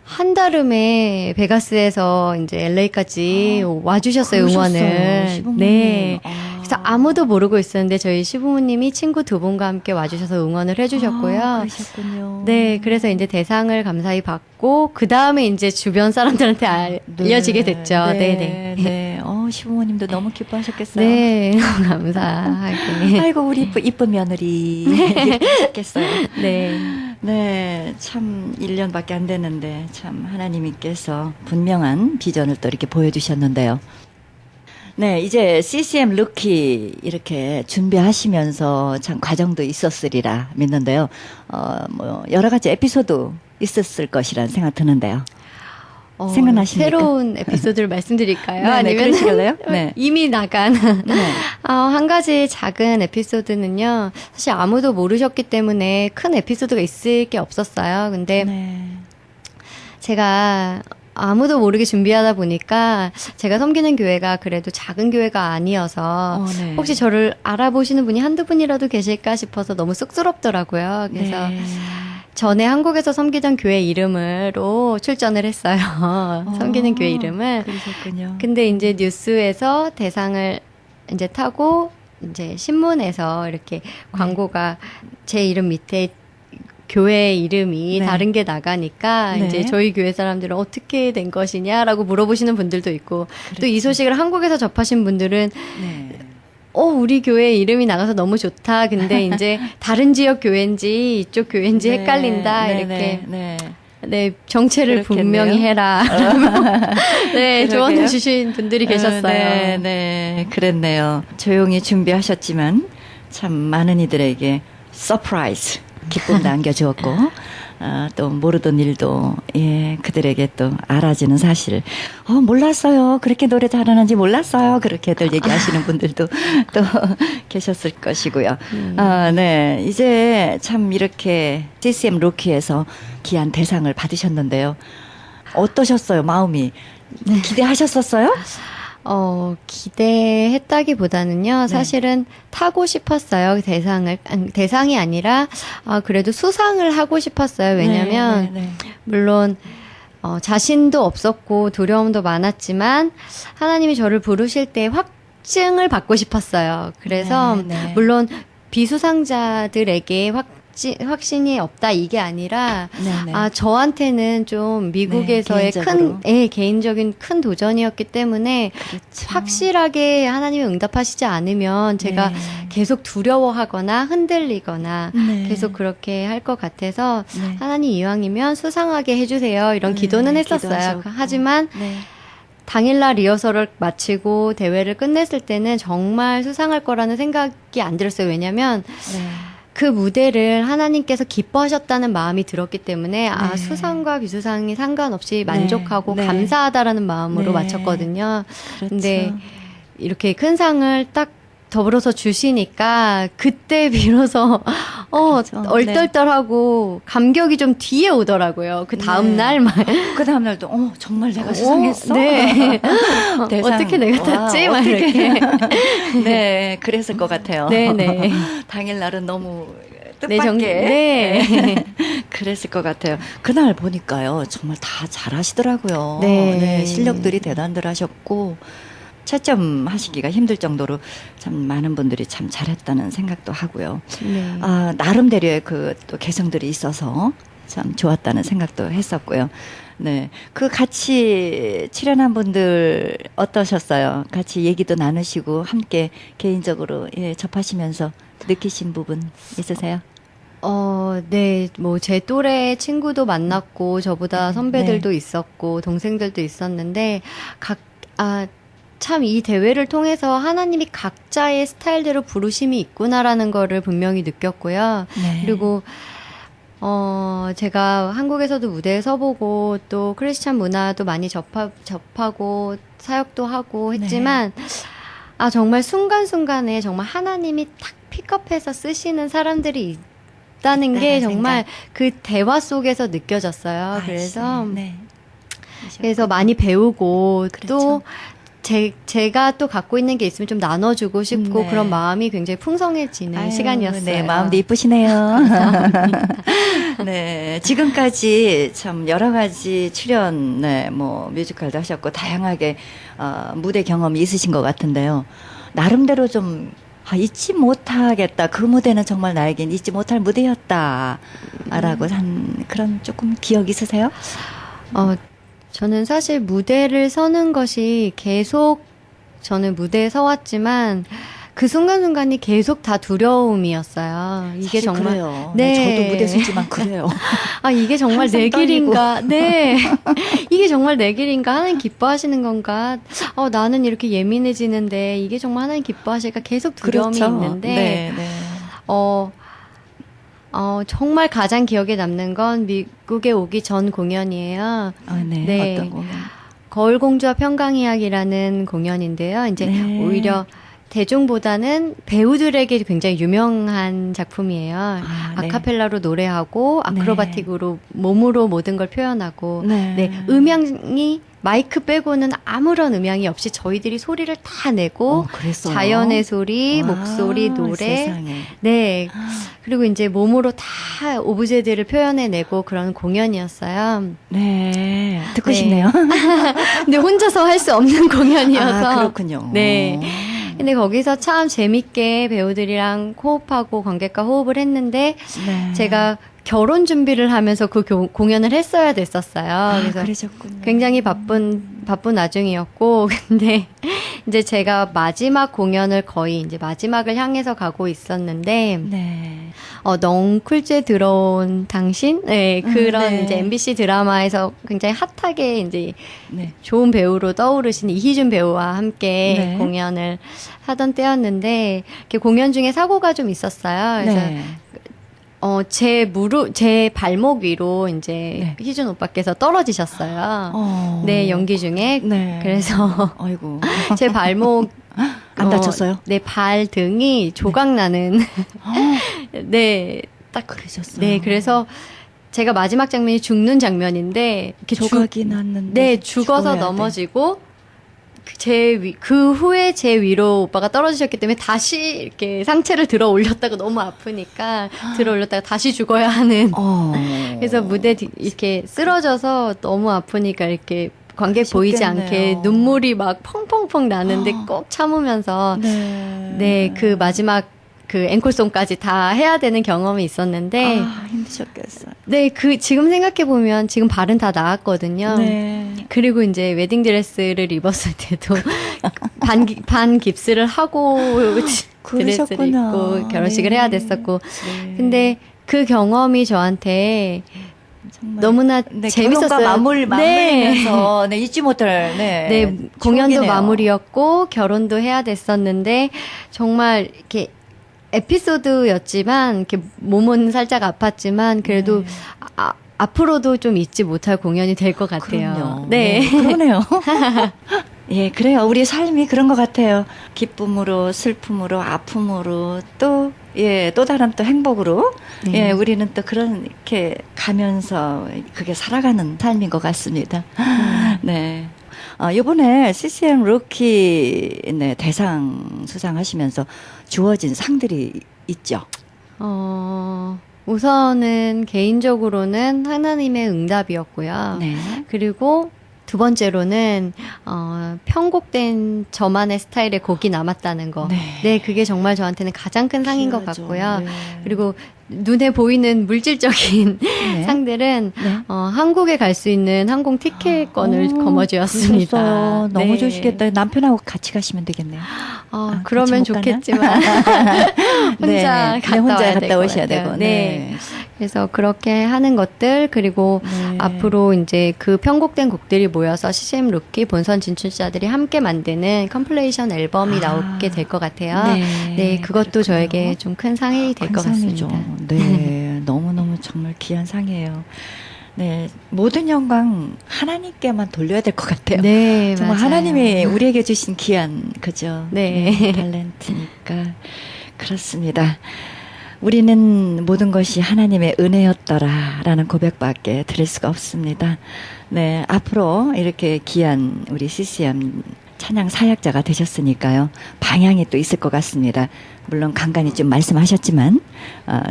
한달음에 베가스에서 이제 LA까지 와주셨어요, 그러셨어요, 응원을. 시부모님. 네. 아. 그래서 아무도 모르고 있었는데 저희 시부모님이 친구 두 분과 함께 와주셔서 응원을 해주셨고요. 그러셨군요. 네, 그래서 이제 대상을 감사히 받고 그 다음에 이제 주변 사람들한테 알려지게 됐죠. 네, 네. 네. 시부모님도 너무 기뻐하셨겠어요. 네, 감사하게. 아이고 우리 이쁜 며느리 이렇게 하셨겠어요. 네. 네, 참 1년밖에 안 됐는데 참 하나님께서 분명한 비전을 또 이렇게 보여주셨는데요. 네, 이제 CCM 루키 이렇게 준비하시면서 참 과정도 있었으리라 믿는데요. 뭐 여러 가지 에피소드 있었을 것이라는 생각 드는데요. 생각나십니까? 새로운 에피소드를 말씀드릴까요? 네, 아니면 그러시길래요? 네. 이미 나간 네. 한 가지 작은 에피소드는요. 사실 아무도 모르셨기 때문에 큰 에피소드가 있을 게 없었어요. 근데 네. 제가 아무도 모르게 준비하다 보니까 제가 섬기는 교회가 그래도 작은 교회가 아니어서 네. 혹시 저를 알아보시는 분이 한두 분이라도 계실까 싶어서 너무 쑥스럽더라고요. 그래서 네. 전에 한국에서 섬기던 교회 이름으로 출전을 했어요. 섬기는 교회 이름을. 그러셨군요. 근데 이제 뉴스에서 대상을 이제 타고 이제 신문에서 이렇게 광고가 제 이름 밑에 교회 이름이 네. 다른 게 나가니까 네. 이제 저희 교회 사람들은 어떻게 된 것이냐라고 물어보시는 분들도 있고 또 이 그렇죠. 소식을 한국에서 접하신 분들은 네. 우리 교회 이름이 나가서 너무 좋다. 근데 이제 다른 지역 교회인지 이쪽 교회인지 네. 헷갈린다. 네, 이렇게. 네, 네. 네, 정체를 그렇겠네요. 분명히 해라. 네, 그러게요. 조언해 주신 분들이 계셨어요. 네, 네, 그랬네요. 조용히 준비하셨지만 참 많은 이들에게 서프라이즈, 기쁨도 안겨주었고 또 모르던 일도 그들에게 또 알아지는 사실. 몰랐어요. 그렇게 노래 잘하는지 몰랐어요. 그렇게들 얘기하시는 분들도 또 계셨을 것이고요. 네, 이제 참 이렇게 CCM 루키에서 귀한 대상을 받으셨는데요. 어떠셨어요, 마음이? 기대하셨었어요? 기대했다기보다는요, 사실은 타고 싶었어요, 대상이 아니라, 그래도 수상을 하고 싶었어요. 왜냐면, 네, 네, 네. 물론, 자신도 없었고, 두려움도 많았지만, 하나님이 저를 부르실 때 확증을 받고 싶었어요. 그래서, 네, 네. 물론, 비수상자들에게 확신이 없다 이게 아니라 네네. 아 저한테는 좀 미국에서의 개인적으로. 개인적인 큰 도전이었기 때문에 그렇죠. 확실하게 하나님이 응답하시지 않으면 제가 네. 계속 두려워하거나 흔들리거나 네. 계속 그렇게 할 것 같아서 네. 하나님 이왕이면 수상하게 해주세요 이런 기도는 했었어요. 기도하셨고. 하지만 네. 당일날 리허설을 마치고 대회를 끝냈을 때는 정말 수상할 거라는 생각이 안 들었어요. 왜냐면 네. 그 무대를 하나님께서 기뻐하셨다는 마음이 들었기 때문에 아 네. 수상과 비수상이 상관없이 만족하고 네. 감사하다라는 마음으로 네. 마쳤거든요. 그렇죠. 근데 이렇게 큰 상을 딱 더불어서 주시니까 그때 비로소 그렇죠. 얼떨떨하고 감격이 좀 뒤에 오더라고요. 그 다음 네. 날 막 그 다음날도 정말 내가 수상했어? 네. 대상. 어떻게 내가 와, 탔지? 막 어떻게. 이렇게. 네, 그랬을 것 같아요. 네네. 당일날은 너무 네, 뜻밖의 네. 그랬을 것 같아요. 그날 보니까요, 정말 다 잘하시더라고요. 네. 실력들이 대단들 하셨고, 채점 하시기가 힘들 정도로 참 많은 분들이 참 잘했다는 생각도 하고요. 네. 아, 나름대로의 그 또 개성들이 있어서 참 좋았다는 생각도 했었고요. 네. 그 같이 출연한 분들 어떠셨어요? 같이 얘기도 나누시고 함께 개인적으로 접하시면서 느끼신 부분 있으세요? 네, 뭐, 제 또래 친구도 만났고, 저보다 선배들도 있었고, 동생들도 있었는데, 참 이 대회를 통해서 하나님이 각자의 스타일대로 부르심이 있구나라는 거를 분명히 느꼈고요. 네. 그리고, 제가 한국에서도 무대에 서보고, 또 크리스찬 문화도 많이 접하고, 사역도 하고 했지만, 정말 순간순간에 정말 하나님이 탁 픽업해서 쓰시는 사람들이 있다는 게 정말 그 대화 속에서 느껴졌어요. 그래서 그래서 많이 배우고 또 제가 또 갖고 있는 게 있으면 좀 나눠주고 싶고 네. 그런 마음이 굉장히 풍성해지는 시간이었어요. 네, 마음도 이쁘시네요. 네, 지금까지 참 여러 가지 출연, 뭐 뮤지컬도 하셨고 다양하게 무대 경험이 있으신 것 같은데요. 나름대로 좀 잊지 못하겠다. 그 무대는 정말 나에겐 잊지 못할 무대였다라고 한 그런 조금 기억 있으세요? 저는 사실 무대를 서는 것이 계속 저는 무대에 서왔지만 그 순간순간이 계속 다 두려움이었어요. 이게 정말 그래요. 저도 무대 서지만 그래요. 이게 정말 내 길인가? 네. 이게 정말 내 길인가? 하나님 기뻐하시는 건가? 나는 이렇게 예민해지는데 이게 정말 하나님 기뻐하실까? 계속 두려움이 그렇죠. 있는데 정말 가장 기억에 남는 건 미국에 오기 전 공연이에요. 네. 어떤 공연? 거울공주와 평강이야기라는 공연인데요. 이제 오히려 대중보다는 배우들에게 굉장히 유명한 작품이에요. 아카펠라로 노래하고 아크로바틱으로 몸으로 모든 걸 표현하고 음향이 마이크 빼고는 아무런 음향이 없이 저희들이 소리를 다 내고 자연의 소리, 목소리, 노래 세상에. 네. 그리고 이제 몸으로 다 오브제들을 표현해내고 그런 공연이었어요. 네. 듣고 싶네요. 근데 혼자서 할 수 없는 공연이어서. 그렇군요. 네. 근데 거기서 참 재밌게 배우들이랑 호흡하고 관객과 호흡을 했는데 제가 결혼 준비를 하면서 그 공연을 했어야 됐었어요. 그래서 그러셨군요. 굉장히 바쁜 와중이었고, 근데 이제 제가 마지막 공연을 거의 이제 마지막을 향해서 가고 있었는데, 넝쿨제 들어온 당신? 네, 그런 이제 MBC 드라마에서 굉장히 핫하게 이제 좋은 배우로 떠오르신 이희준 배우와 함께 공연을 하던 때였는데, 이렇게 공연 중에 사고가 좀 있었어요. 그래서 제 발목 위로 이제 희준 오빠께서 떨어지셨어요. 네, 연기 중에. 그래서 아이고. 제 발목 안 다쳤어요? 네, 발 등이 조각 나는. 네, 딱 그러셨어요. 네, 그래서 제가 마지막 장면이 죽는 장면인데 이렇게 조각이 났는데. 네, 죽어서 넘어지고 그 후에 제 위로 오빠가 떨어지셨기 때문에 다시 이렇게 상체를 들어 올렸다가 너무 아프니까 들어 올렸다가 다시 죽어야 하는. 그래서 무대 이렇게 쓰러져서 너무 아프니까 이렇게 관객 보이지 않게 눈물이 막 펑펑펑 나는데 꼭 참으면서 그 마지막 그 앵콜송까지 다 해야 되는 경험이 있었는데, 힘드셨겠어요. 네, 지금 생각해보면 지금 발은 다 나았거든요. 네. 그리고 이제 웨딩드레스를 입었을 때도 반 깁스를 하고 드레스를 그러셨구나. 입고 결혼식을 네. 해야 됐었고. 네. 근데 그 경험이 저한테 정말, 너무나 네, 재밌었어요. 결혼과 네. 마무리면서 네, 잊지 못할 네, 공연도 추억이네요. 마무리였고 결혼도 해야 됐었는데 정말 이렇게 에피소드였지만 이렇게 몸은 살짝 아팠지만 그래도 네. 앞으로도 좀 잊지 못할 공연이 될 것 같아요. 그럼요. 네. 그러네요. 예, 그래요. 우리 삶이 그런 것 같아요. 기쁨으로, 슬픔으로, 아픔으로, 또, 예, 또 다른 또 행복으로. 네. 예, 우리는 또 그런, 이렇게 가면서 그게 살아가는 삶인 것 같습니다. 네. 요번에 CCM 루키, 네, 대상 수상하시면서 주어진 상들이 있죠. 우선은 개인적으로는 하나님의 응답이었고요. 네. 그리고 두 번째로는 편곡된 저만의 스타일의 곡이 남았다는 거. 네. 그게 정말 저한테는 가장 큰 상인 것 귀하죠. 같고요. 네. 그리고 눈에 보이는 물질적인 네. 상들은 네. 한국에 갈 수 있는 항공 티켓권을 거머쥐었습니다. 그러셨어요. 너무 네. 좋으시겠다. 남편하고 같이 가시면 되겠네요. 그러면 같이 못 가나? 좋겠지만 혼자 네. 갔다 혼자 와야 갔다 될 것 오셔야 같아요. 되고. 네. 그래서 그렇게 하는 것들 그리고 네. 앞으로 이제 그 편곡된 곡들이 모여서 CCM 루키 본선 진출자들이 함께 만드는 컴플레이션 앨범이 나오게 될 것 같아요. 네, 그것도 그렇군요. 저에게 좀 큰 상이 될 것 큰 상이죠. 같습니다. 네, 너무너무 정말 귀한 상이에요. 네, 모든 영광 하나님께만 돌려야 될 것 같아요. 네, 정말 맞아요. 하나님이 우리에게 주신 귀한, 그죠? 네. 탤런트니까. 그렇습니다. 우리는 모든 것이 하나님의 은혜였더라 라는 고백밖에 드릴 수가 없습니다. 네, 앞으로 이렇게 귀한 우리 CCM 찬양 사역자가 되셨으니까요. 방향이 또 있을 것 같습니다. 물론 간간히 좀 말씀하셨지만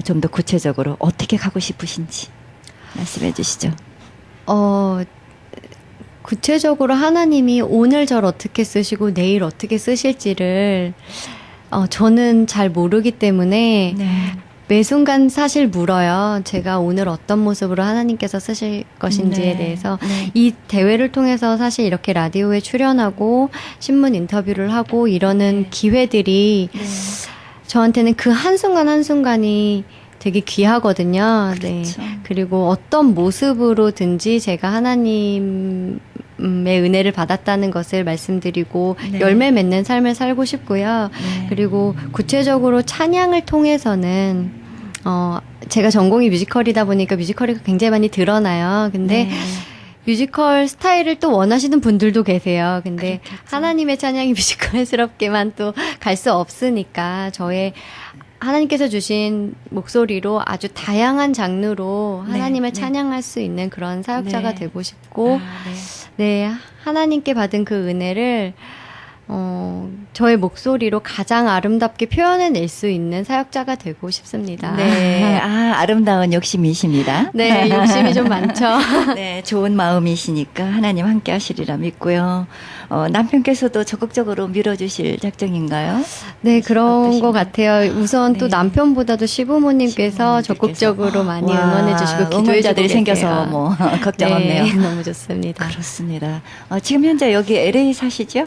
좀 더 구체적으로 어떻게 가고 싶으신지 말씀해 주시죠. 구체적으로 하나님이 오늘 절 어떻게 쓰시고 내일 어떻게 쓰실지를 저는 잘 모르기 때문에 네. 매 순간 사실 물어요. 제가 오늘 어떤 모습으로 하나님께서 쓰실 것인지에 네. 대해서. 네. 이 대회를 통해서 사실 이렇게 라디오에 출연하고 신문 인터뷰를 하고 이러는 기회들이 네. 저한테는 그 한순간 한순간이 되게 귀하거든요. 네. 그렇죠. 그리고 어떤 모습으로든지 제가 하나님의 은혜를 받았다는 것을 말씀드리고 네. 열매 맺는 삶을 살고 싶고요. 네. 그리고 구체적으로 찬양을 통해서는 제가 전공이 뮤지컬이다 보니까 뮤지컬이 굉장히 많이 드러나요. 근데 네. 뮤지컬 스타일을 또 원하시는 분들도 계세요. 근데 그렇겠죠. 하나님의 찬양이 뮤지컬스럽게만 또 갈 수 없으니까 저의 하나님께서 주신 목소리로 아주 다양한 장르로 하나님을 네. 찬양할 수 있는 그런 사역자가 네. 되고 싶고, 네. 네, 하나님께 받은 그 은혜를 저의 목소리로 가장 아름답게 표현해낼 수 있는 사역자가 되고 싶습니다. 네. 아름다운 욕심이십니다. 네, 욕심이 좀 많죠. 네, 좋은 마음이시니까 하나님 함께 하시리라 믿고요. 남편께서도 적극적으로 밀어주실 작정인가요? 네, 그런 어떠신가요? 것 같아요. 우선 또 네. 남편보다도 시부모님께서 시부모님께서. 적극적으로 많이 와, 응원해주시고 기도해주고 응원자들이 계세요. 생겨서 뭐 걱정 없네요. 네, 너무 좋습니다. 그렇습니다. 지금 현재 여기 LA 사시죠?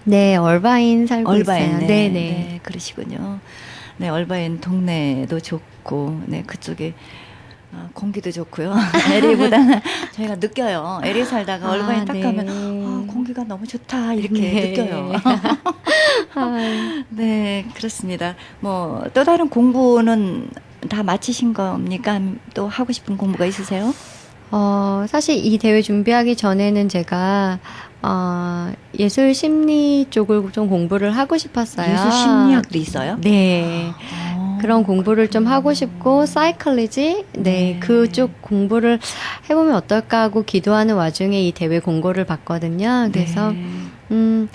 네, 얼바인 살고 얼바인. 있어요. 네, 네, 네, 네. 그러시군요. 네, 얼바인 동네도 좋고, 네, 그쪽에 공기도 좋고요. LA보다는 저희가 느껴요. LA 살다가 얼바인 딱 네. 가면 공기가 너무 좋다 이렇게 네. 느껴요. 아, 네, 그렇습니다. 뭐 또 다른 공부는 다 마치신 겁니까? 또 하고 싶은 공부가 있으세요? 사실 이 대회 준비하기 전에는 제가 예술 심리 쪽을 좀 공부를 하고 싶었어요. 예술 심리학도 있어요? 네. 그런 공부를 좀 하고 싶고 사이클리지 네, 그쪽 공부를 해보면 어떨까 하고 기도하는 와중에 이 대회 공고를 봤거든요. 그래서 네.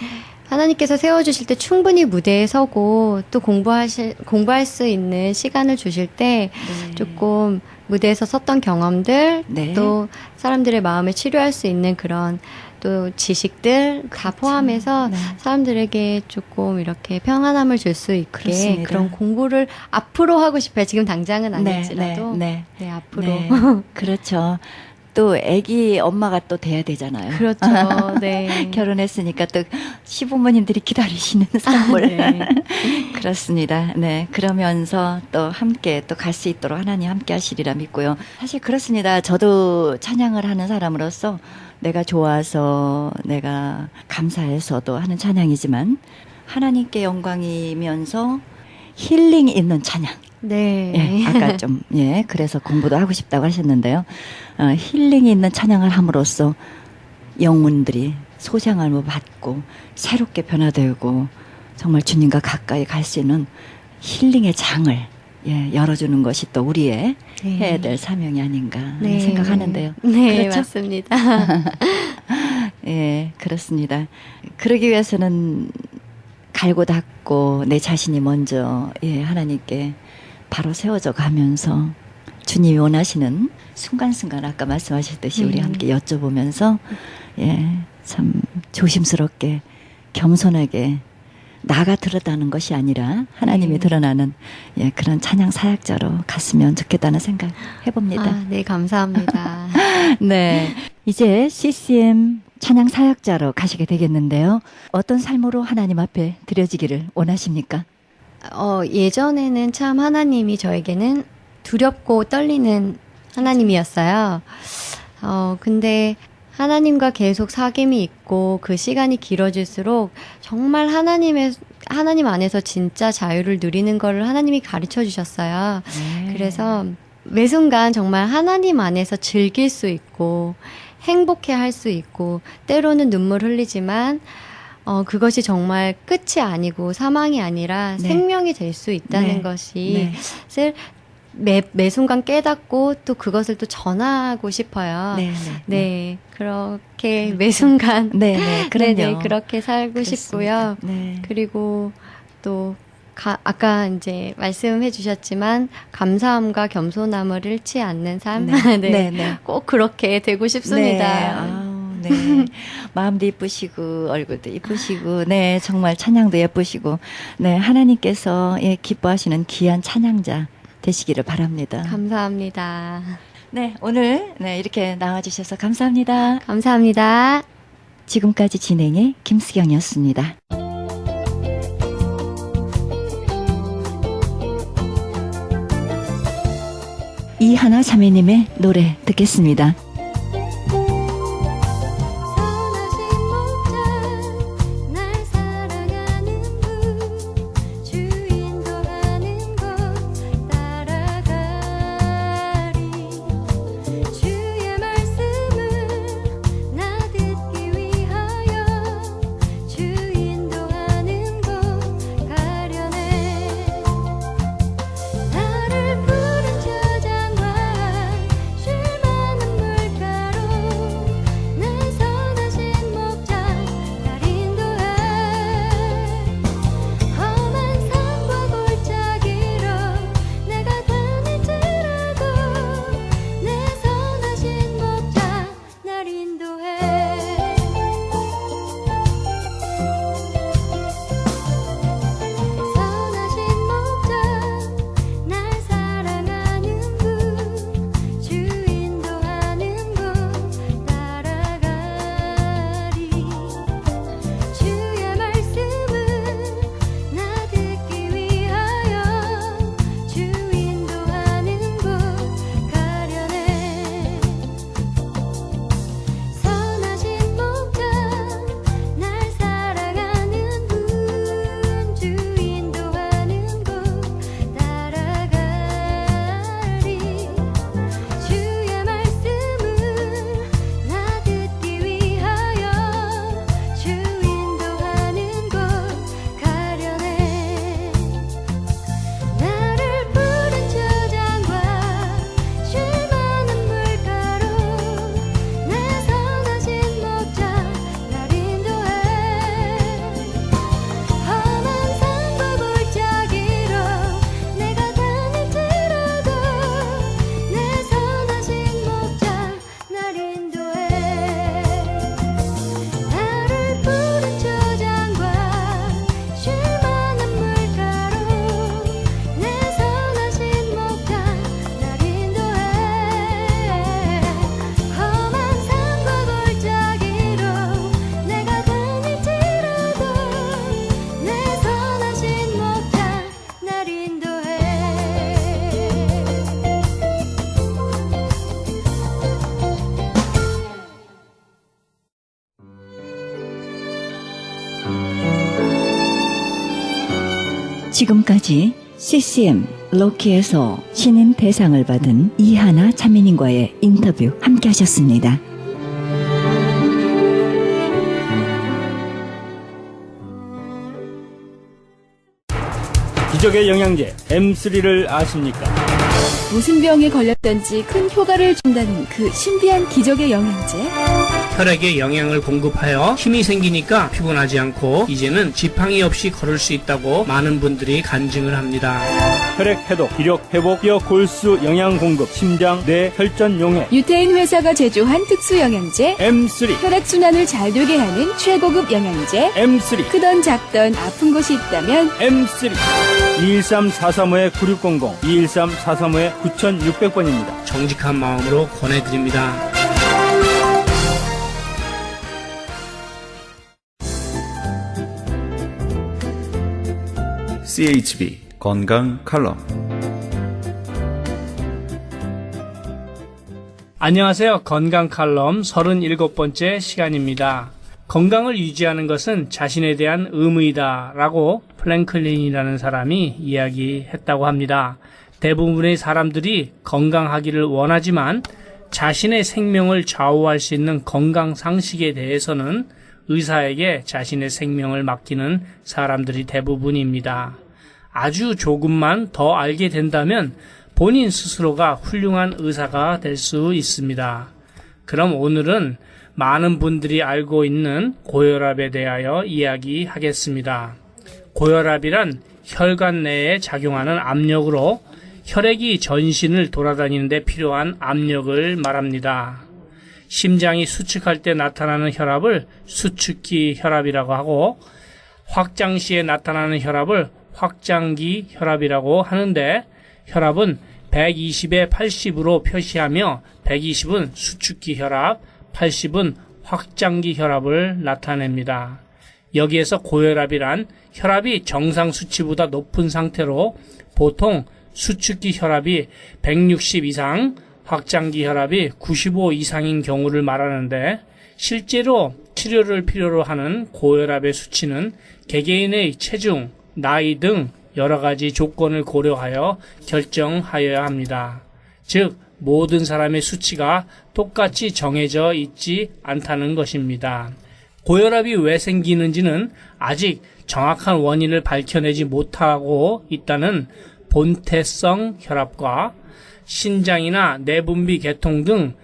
하나님께서 세워주실 때 충분히 무대에 서고 또 공부할 수 있는 시간을 주실 때 네. 조금 무대에서 섰던 경험들 네. 또 사람들의 마음을 치료할 수 있는 그런 또 지식들 다 포함해서 네. 사람들에게 조금 이렇게 평안함을 줄 수 있게 그렇습니다. 그런 공부를 앞으로 하고 싶어요. 지금 당장은 네, 아닐지라도 네, 네, 앞으로 네. 그렇죠. 또 아기 엄마가 또 돼야 되잖아요. 그렇죠. 네. 결혼했으니까 또 시부모님들이 기다리시는 선물. 네. 그렇습니다. 네. 그러면서 또 함께 또 갈 수 있도록 하나님 함께 하시리라 믿고요. 사실 그렇습니다. 저도 찬양을 하는 사람으로서 내가 좋아서 내가 감사해서도 하는 찬양이지만 하나님께 영광이면서 힐링이 있는 찬양. 네. 예, 아까 좀, 예, 그래서 공부도 하고 싶다고 하셨는데요. 힐링이 있는 찬양을 함으로써 영혼들이 소생함을 받고 새롭게 변화되고 정말 주님과 가까이 갈 수 있는 힐링의 장을 예, 열어주는 것이 또 우리의 네. 해야 될 사명이 아닌가 네. 생각하는데요. 네, 그렇죠? 맞습니다. 예, 그렇습니다. 그러기 위해서는 갈고 닦고 내 자신이 먼저 예, 하나님께 바로 세워져 가면서 주님이 원하시는 순간순간 아까 말씀하셨듯이 우리 함께 여쭤보면서 예, 참 조심스럽게 겸손하게 나가 드러나는 것이 아니라 하나님이 드러나는 예, 그런 찬양 사역자로 갔으면 좋겠다는 생각 해봅니다. 아, 네, 감사합니다. 네. 이제 CCM 찬양 사역자로 가시게 되겠는데요. 어떤 삶으로 하나님 앞에 드려지기를 원하십니까? 예전에는 참 하나님이 저에게는 두렵고 떨리는 하나님이었어요. 근데 하나님과 계속 사귐이 있고 그 시간이 길어질수록 정말 하나님 안에서 진짜 자유를 누리는 거를 하나님이 가르쳐 주셨어요. 네. 그래서 매 순간 정말 하나님 안에서 즐길 수 있고 행복해 할 수 있고 때로는 눈물 흘리지만 그것이 정말 끝이 아니고 사망이 아니라 네. 생명이 될 수 있다는 네. 것이 매 순간 깨닫고 또 그것을 또 전하고 싶어요. 네, 네, 그렇게 매 순간 네, 네, 그럼요. 네네, 그렇게 살고 그렇습니다. 싶고요. 네. 그리고 또 아까 이제 말씀해 주셨지만 감사함과 겸손함을 잃지 않는 삶. 네. 네. 네, 네. 꼭 그렇게 되고 싶습니다. 네. 아우, 네. 마음도 이쁘시고 얼굴도 이쁘시고 네, 정말 찬양도 예쁘시고 네, 하나님께서 예, 기뻐하시는 귀한 찬양자 되시기를 바랍니다. 감사합니다. 네, 오늘 네, 이렇게 나와 주셔서 감사합니다. 감사합니다. 지금까지 진행의 김수경이었습니다. 이하나 자매님의 노래 듣겠습니다. 선하신 목자 날 사랑하는 분 주 인도하는 곳 따라가리 주의 말씀을 나 듣기 위하여 주 인도하는 곳 가려네 나를 푸른 저장과 쉴 만한 물 지금까지 CCM 로키에서 신인 대상을 받은 이하나 차민님과의 인터뷰 함께 하셨습니다. 기적의 영양제 M3를 아십니까? 무슨 병에 걸렸던지 큰 효과를 준다는 그 신비한 기적의 영양제. 혈액에 영양을 공급하여 힘이 생기니까 피곤하지 않고 이제는 지팡이 없이 걸을 수 있다고 많은 분들이 간증을 합니다. 혈액 해독, 기력 회복, 뼈 골수 영양 공급, 심장, 뇌, 혈전 용해. 유태인 회사가 제조한 특수 영양제. M3, 혈액순환을 잘 되게 하는 최고급 영양제. M3, 크던 작던 아픈 곳이 있다면 M3. 213-435-9600, 213-435-9600번입니다. 정직한 마음으로 권해드립니다. CHB 건강 칼럼. 안녕하세요. 건강 칼럼 37번째 시간입니다. 건강을 유지하는 것은 자신에 대한 의무이다 라고 플랭클린이라는 사람이 이야기했다고 합니다. 대부분의 사람들이 건강하기를 원하지만 자신의 생명을 좌우할 수 있는 건강 상식에 대해서는 의사에게 자신의 생명을 맡기는 사람들이 대부분입니다. 아주 조금만 더 알게 된다면 본인 스스로가 훌륭한 의사가 될 수 있습니다. 그럼 오늘은 많은 분들이 알고 있는 고혈압에 대하여 이야기하겠습니다. 고혈압이란 혈관 내에 작용하는 압력으로 혈액이 전신을 돌아다니는 데 필요한 압력을 말합니다. 심장이 수축할 때 나타나는 혈압을 수축기 혈압이라고 하고 확장 시에 나타나는 혈압을 확장기 혈압이라고 하는데 혈압은 120에 80으로 표시하며 120은 수축기 혈압, 80은 확장기 혈압을 나타냅니다. 여기에서 고혈압이란 혈압이 정상 수치보다 높은 상태로 보통 수축기 혈압이 160 이상, 확장기 혈압이 95 이상인 경우를 말하는데 실제로 치료를 필요로 하는 고혈압의 수치는 개개인의 체중, 나이 등 여러 가지 조건을 고려하여 결정하여야 합니다. 즉 모든 사람의 수치가 똑같이 정해져 있지 않다는 것입니다. 고혈압이 왜 생기는지는 아직 정확한 원인을 밝혀내지 못하고 있다는 본태성 혈압과 신장이나 내분비 개통 등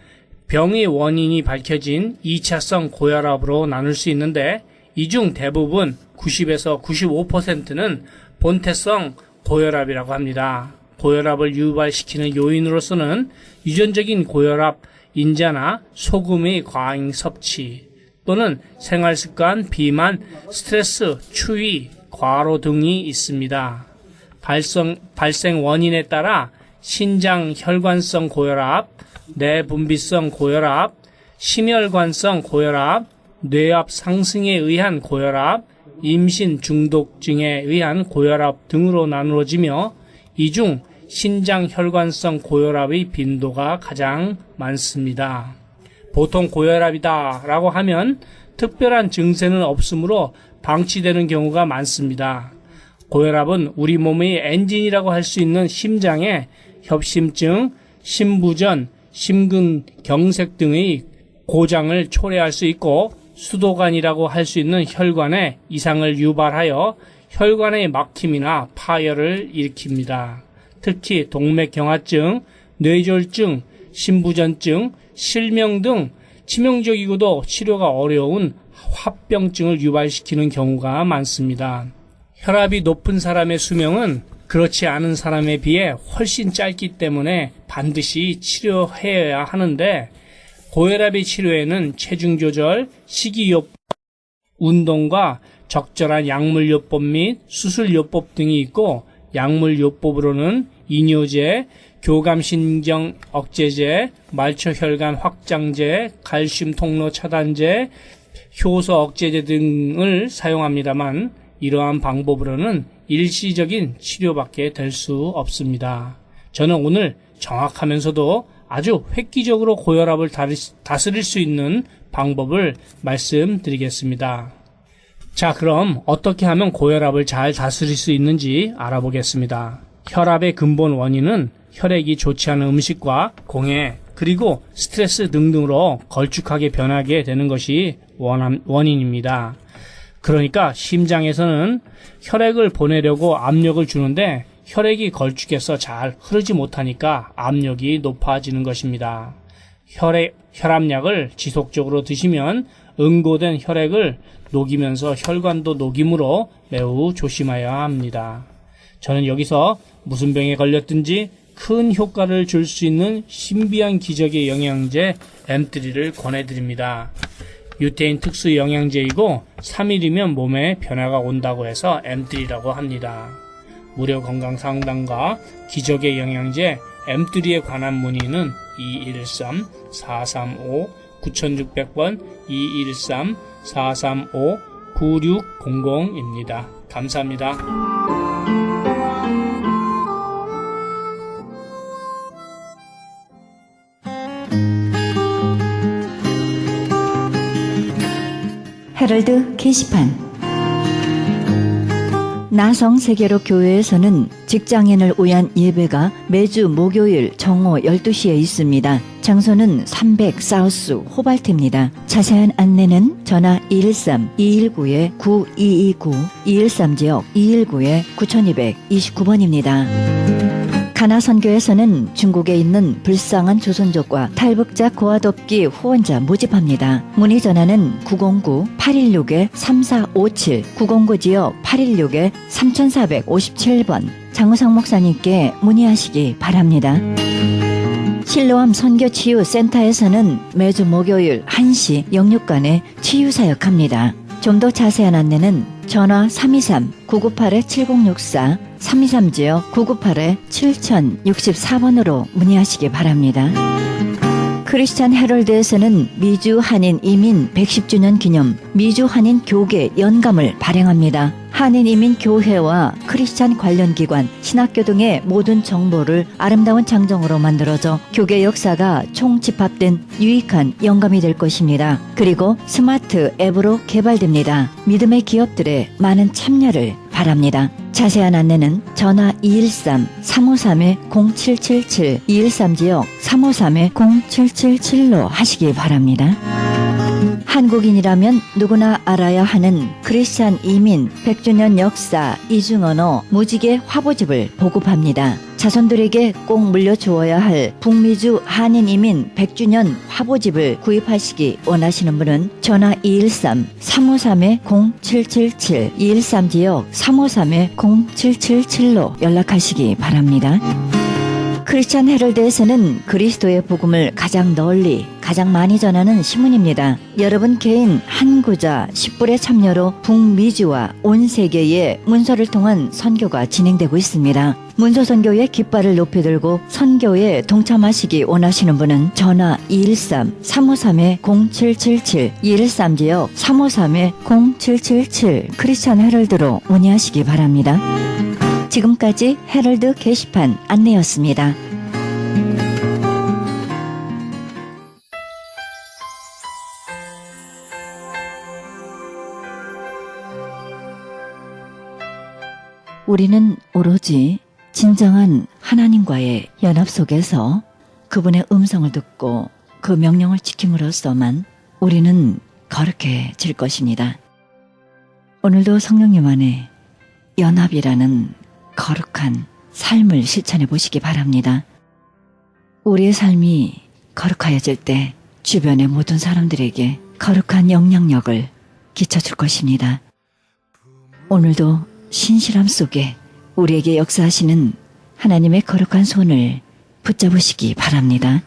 병의 원인이 밝혀진 2차성 고혈압으로 나눌 수 있는데 이 중 대부분 90에서 95%는 본태성 고혈압이라고 합니다. 고혈압을 유발시키는 요인으로서는 유전적인 고혈압 인자나 소금의 과잉 섭취 또는 생활습관, 비만, 스트레스, 추위, 과로 등이 있습니다. 발생 원인에 따라 신장 혈관성 고혈압, 내분비성 고혈압, 심혈관성 고혈압, 뇌압 상승에 의한 고혈압, 임신 중독증에 의한 고혈압 등으로 나누어지며 이 중 신장 혈관성 고혈압의 빈도가 가장 많습니다. 보통 고혈압이다 라고 하면 특별한 증세는 없으므로 방치되는 경우가 많습니다. 고혈압은 우리 몸의 엔진이라고 할 수 있는 심장에 협심증, 심부전, 심근경색 등의 고장을 초래할 수 있고 수도관이라고 할 수 있는 혈관에 이상을 유발하여 혈관의 막힘이나 파열을 일으킵니다. 특히 동맥경화증, 뇌졸중, 심부전증, 실명 등 치명적이고도 치료가 어려운 화병증을 유발시키는 경우가 많습니다. 혈압이 높은 사람의 수명은 그렇지 않은 사람에 비해 훨씬 짧기 때문에 반드시 치료해야 하는데 고혈압의 치료에는 체중 조절, 식이요법, 운동과 적절한 약물요법 및 수술요법 등이 있고 약물요법으로는 이뇨제, 교감신경 억제제, 말초혈관 확장제, 칼슘 통로 차단제, 효소 억제제 등을 사용합니다만 이러한 방법으로는 일시적인 치료밖에 될 수 없습니다. 저는 오늘 정확하면서도 아주 획기적으로 고혈압을 다스릴 수 있는 방법을 말씀드리겠습니다. 자, 그럼 어떻게 하면 고혈압을 잘 다스릴 수 있는지 알아보겠습니다. 혈압의 근본 원인은 혈액이 좋지 않은 음식과 공해, 그리고 스트레스 등등으로 걸쭉하게 변하게 되는 것이 원인입니다. 그러니까 심장에서는 혈액을 보내려고 압력을 주는데 혈액이 걸쭉해서 잘 흐르지 못하니까 압력이 높아지는 것입니다. 혈압약을 지속적으로 드시면 응고된 혈액을 녹이면서 혈관도 녹이므로 매우 조심해야 합니다. 저는 여기서 무슨 병에 걸렸든지 큰 효과를 줄 수 있는 신비한 기적의 영양제 M3를 권해드립니다. 유태인 특수 영양제이고 3일이면 몸에 변화가 온다고 해서 M3라고 합니다. 무료 건강 상담과 기적의 영양제 M3에 관한 문의는 213-435-9600번 213-435-9600입니다. 감사합니다. 헤럴드 게시판. 나성세계로 교회에서는 직장인을 위한 예배가 매주 목요일 정오 12시에 있습니다. 장소는 300 사우스 호발트입니다. 자세한 안내는 전화 213-219-9229, 213지역 219-9229번입니다. 가나선교에서는 중국에 있는 불쌍한 조선족과 탈북자 고아돕기 후원자 모집합니다. 문의 전화는 909-816-3457, 909지역 816-3457번. 장우성 목사님께 문의하시기 바랍니다. 실로암 선교치유센터에서는 매주 목요일 1시 영육간에 치유사역합니다. 좀 더 자세한 안내는 전화 323-998-7064, 323지역 998-7064번으로 문의하시기 바랍니다. 크리스찬 헤럴드에서는 미주 한인 이민 110주년 기념 미주 한인 교계 연감을 발행합니다. 한인 이민 교회와 크리스찬 관련 기관, 신학교 등의 모든 정보를 아름다운 장정으로 만들어져 교계 역사가 총집합된 유익한 영감이 될 것입니다. 그리고 스마트 앱으로 개발됩니다. 믿음의 기업들의 많은 참여를 바랍니다. 자세한 안내는 전화 213-353-0777, 213지역 353-0777로 하시기 바랍니다. 한국인이라면 누구나 알아야 하는 크리스찬 이민 100주년 역사 이중언어 무지개 화보집을 보급합니다. 자손들에게 꼭 물려주어야 할 북미주 한인 이민 100주년 화보집을 구입하시기 원하시는 분은 전화 213-353-0777, 213지역 353-0777로 연락하시기 바랍니다. 크리스찬 헤럴드에서는 그리스도의 복음을 가장 널리 가장 많이 전하는 신문입니다. 여러분 개인 한 구자 10불의 참여로 북미주와 온 세계의 문서를 통한 선교가 진행되고 있습니다. 문서 선교의 깃발을 높이 들고 선교에 동참하시기 원하시는 분은 전화 213-353-0777, 213지역 353-0777 크리스찬 헤럴드로 문의하시기 바랍니다. 지금까지 헤럴드 게시판 안내였습니다. 우리는 오로지 진정한 하나님과의 연합 속에서 그분의 음성을 듣고 그 명령을 지킴으로써만 우리는 거룩해질 것입니다. 오늘도 성령님 안에 연합이라는 거룩한 삶을 실천해 보시기 바랍니다. 우리의 삶이 거룩하여질 때 주변의 모든 사람들에게 거룩한 영향력을 끼쳐줄 것입니다. 오늘도 신실함 속에 우리에게 역사하시는 하나님의 거룩한 손을 붙잡으시기 바랍니다.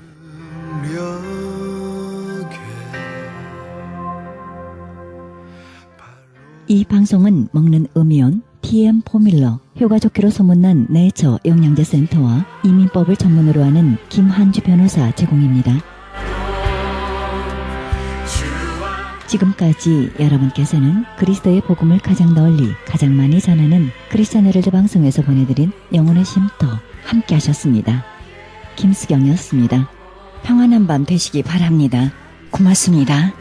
이 방송은 먹는 음이온 TM 포뮬러, 효과 좋기로 소문난 네이처 영양제 센터와 이민법을 전문으로 하는 김한주 변호사 제공입니다. 지금까지 여러분께서는 그리스도의 복음을 가장 널리 가장 많이 전하는 크리스찬 헤럴드 방송에서 보내드린 영혼의 쉼터 함께 하셨습니다. 김수경이었습니다. 평안한 밤 되시기 바랍니다. 고맙습니다.